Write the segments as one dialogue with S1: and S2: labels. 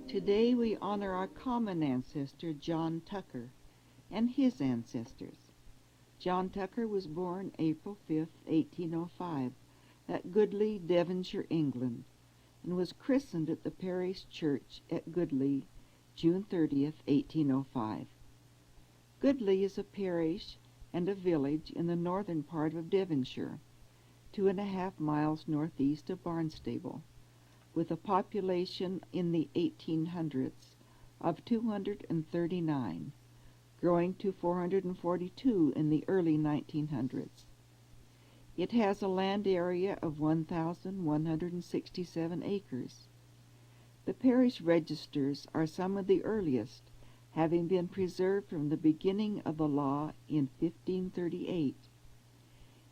S1: Today we honor our common ancestor, John Tucker, and his ancestors. John Tucker was born April 5, 1805, at Goodley, Devonshire, England, and was christened at the parish church at Goodley, June 30, 1805. Goodley is a parish and a village in the northern part of Devonshire, 2.5 miles northeast of Barnstable, with a population in the 1800s of 239, growing to 442 in the early 1900s. It has a land area of 1,167 acres. The parish registers are some of the earliest, having been preserved from the beginning of the law in 1538.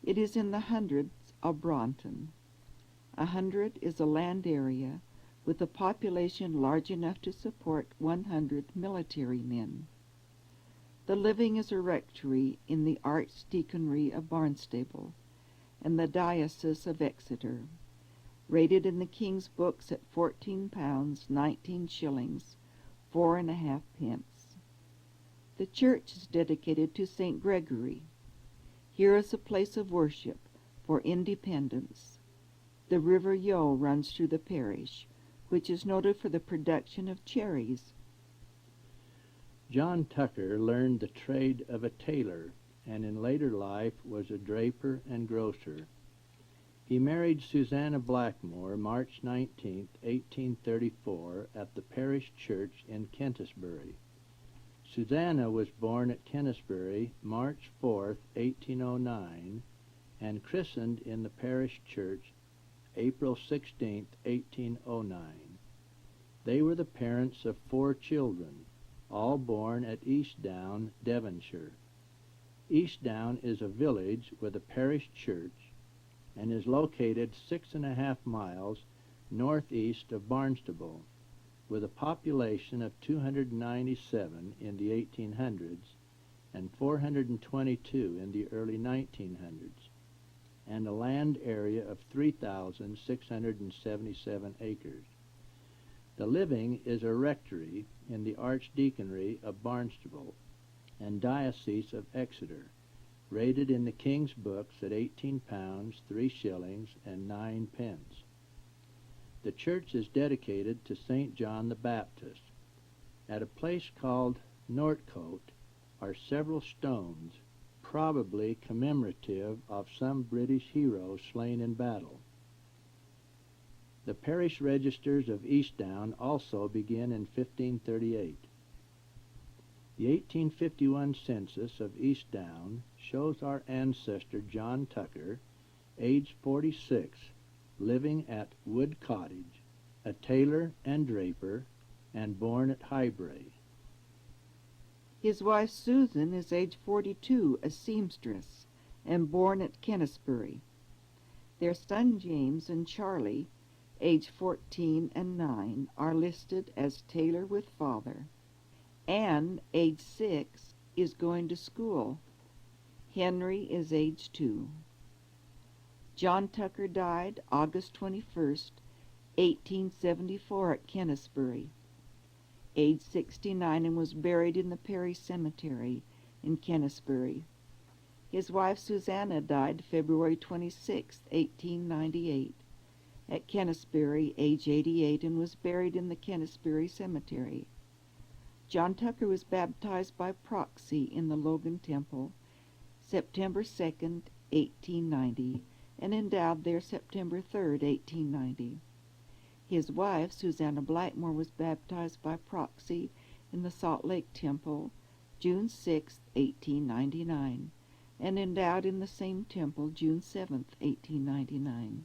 S1: It is in the hundreds of Broughton. 100 is a land area with a population large enough to support 100 military men. The living is a rectory in the Archdeaconry of Barnstable and the Diocese of Exeter, rated in the King's Books at £14, 19 shillings, 4.5 pence. The church is dedicated to St. Gregory. Here is a place of worship for independence. The River Yeo runs through the parish, which is noted for the production of cherries.
S2: John Tucker learned the trade of a tailor, and in later life was a draper and grocer. He married Susanna Blackmore March 19, 1834, at the parish church in Kentisbury. Susanna was born at Kentisbury March 4, 1809, and christened in the parish church April 16, 1809. They were the parents of 4 children, all born at Eastdown, Devonshire. Eastdown is a village with a parish church and is located 6.5 miles northeast of Barnstable, with a population of 297 in the 1800s and 422 in the early 1900s, and a land area of 3,677 acres. The living is a rectory in the Archdeaconry of Barnstable and Diocese of Exeter, rated in the King's Books at £18, 3 shillings, and 9 pence. The church is dedicated to St. John the Baptist. At a place called Nortcote are several stones, probably commemorative of some British hero slain in battle. The parish registers of Eastdown also begin in 1538. The 1851 census of Eastdown shows our ancestor John Tucker, age 46, living at Wood Cottage, a tailor and draper, and born at Highbury.
S1: His wife Susan is age 42, a seamstress, and born at Kentisbury. Their son James and Charlie, age 14 and 9, are listed as tailor with father. Anne, age 6, is going to school. Henry is age 2. John Tucker died August 21st, 1874 at Kentisbury, age 69, and was buried in the parish cemetery in Kentisbury. His wife Susanna died February 26, 1898, at Kentisbury, age 88, and was buried in the Kentisbury Cemetery. John Tucker was baptized by proxy in the Logan Temple September 2, 1890, and endowed there September 3, 1890. His wife, Susanna Blackmore, was baptized by proxy in the Salt Lake Temple June 6, 1899, and endowed in the same temple June 7, 1899.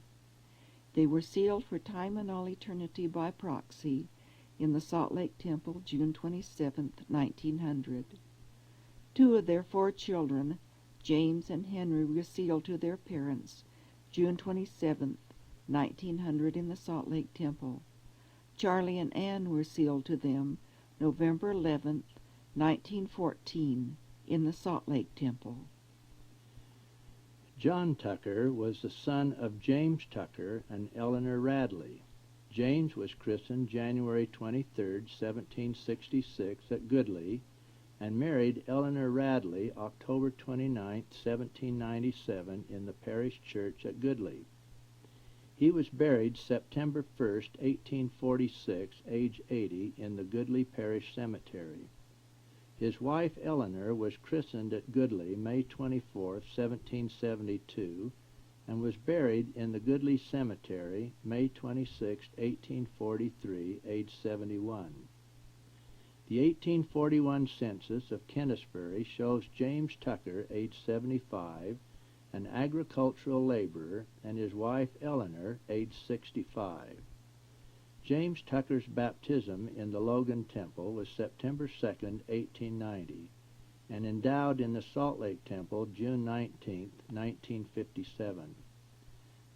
S1: They were sealed for time and all eternity by proxy in the Salt Lake Temple June 27, 1900. 2 of their 4 children, James and Henry, were sealed to their parents June 27, 1900 in the Salt Lake Temple. Charlie and Anne were sealed to them November 11, 1914 in the Salt Lake Temple.
S2: John Tucker was the son of James Tucker and Eleanor Radley. James was christened January 23, 1766, at Goodley, and married Eleanor Radley October 29, 1797, in the parish church at Goodley. He was buried September 1, 1846, age 80, in the Goodley Parish Cemetery. His wife Eleanor was christened at Goodley May 24, 1772, and was buried in the Goodley Cemetery May 26, 1843, age 71. The 1841 census of Kennisbury shows James Tucker, age 75, an agricultural laborer, and his wife Eleanor, age 65. James Tucker's baptism in the Logan Temple was September 2, 1890, and endowed in the Salt Lake Temple June 19, 1957.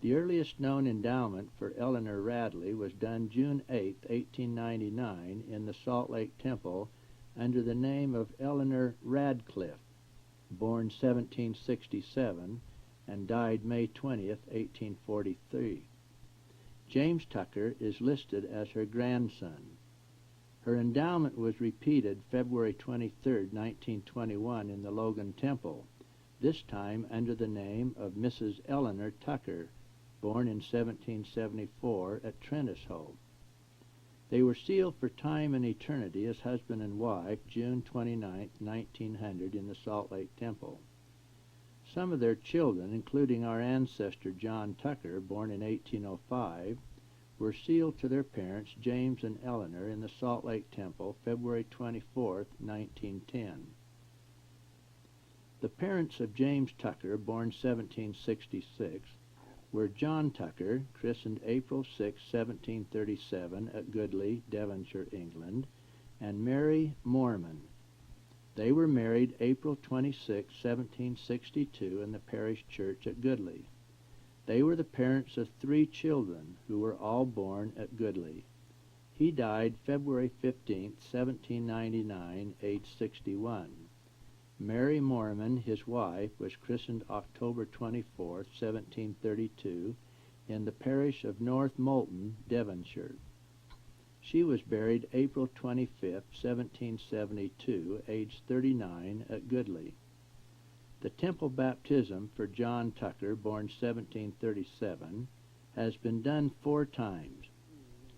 S2: The earliest known endowment for Eleanor Radley was done June 8, 1899, in the Salt Lake Temple under the name of Eleanor Radcliffe, born 1767, and died May 20, 1843. James Tucker is listed as her grandson. Her endowment was repeated February 23, 1921, in the Logan Temple, this time under the name of Mrs. Eleanor Tucker, born in 1774 at Trentishove. They were sealed for time and eternity as husband and wife June 29, 1900, in the Salt Lake Temple. Some of their children, including our ancestor John Tucker, born in 1805, were sealed to their parents James and Eleanor in the Salt Lake Temple February 24, 1910. The parents of James Tucker, born 1766, were John Tucker, christened April 6, 1737, at Goodley, Devonshire, England, and Mary Mormon. They were married April 26, 1762, in the parish church at Goodley. They were the parents of 3 children, who were all born at Goodley. He died February 15, 1799, age 61. Mary Mormon, his wife, was christened October 24, 1732, in the parish of North Moulton, Devonshire. She was buried April 25, 1772, age 39, at Goodley. The temple baptism for John Tucker, born 1737, has been done 4 times.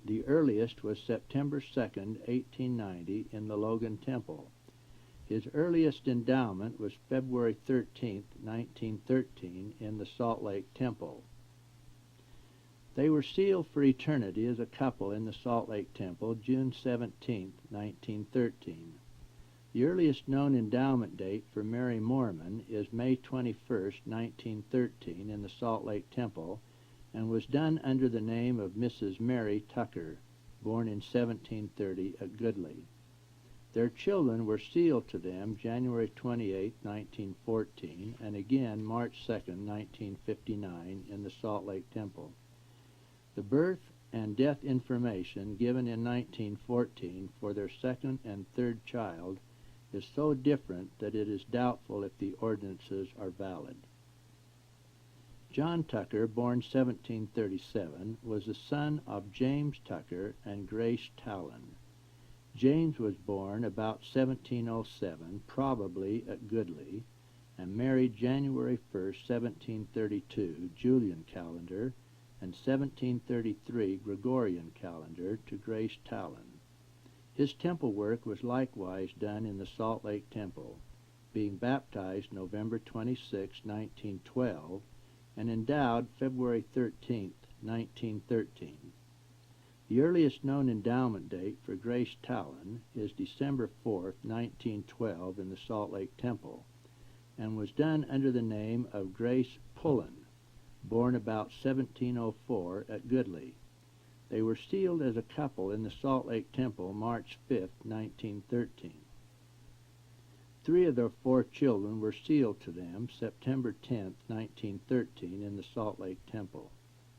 S2: The earliest was September 2, 1890, in the Logan Temple. His earliest endowment was February 13, 1913, in the Salt Lake Temple. They were sealed for eternity as a couple in the Salt Lake Temple June 17, 1913. The earliest known endowment date for Mary Mormon is May 21, 1913, in the Salt Lake Temple, and was done under the name of Mrs. Mary Tucker, born in 1730 at Goodley. Their children were sealed to them January 28, 1914, and again March 2, 1959, in the Salt Lake Temple. The birth and death information given in 1914 for their second and third child is so different that it is doubtful if the ordinances are valid. John Tucker, born 1737, was the son of James Tucker and Grace Talon. James was born about 1707, probably at Goodley, and married January 1, 1732, Julian calendar, and 1733 Gregorian calendar, to Grace Talon. His temple work was likewise done in the Salt Lake Temple, being baptized November 26, 1912, and endowed February 13, 1913. The earliest known endowment date for Grace Talon is December 4, 1912, in the Salt Lake Temple, and was done under the name of Grace Pullen, born about 1704 at Goodley. They were sealed as a couple in the Salt Lake Temple March 5, 1913. 3 of their 4 children were sealed to them September 10, 1913, in the Salt Lake Temple.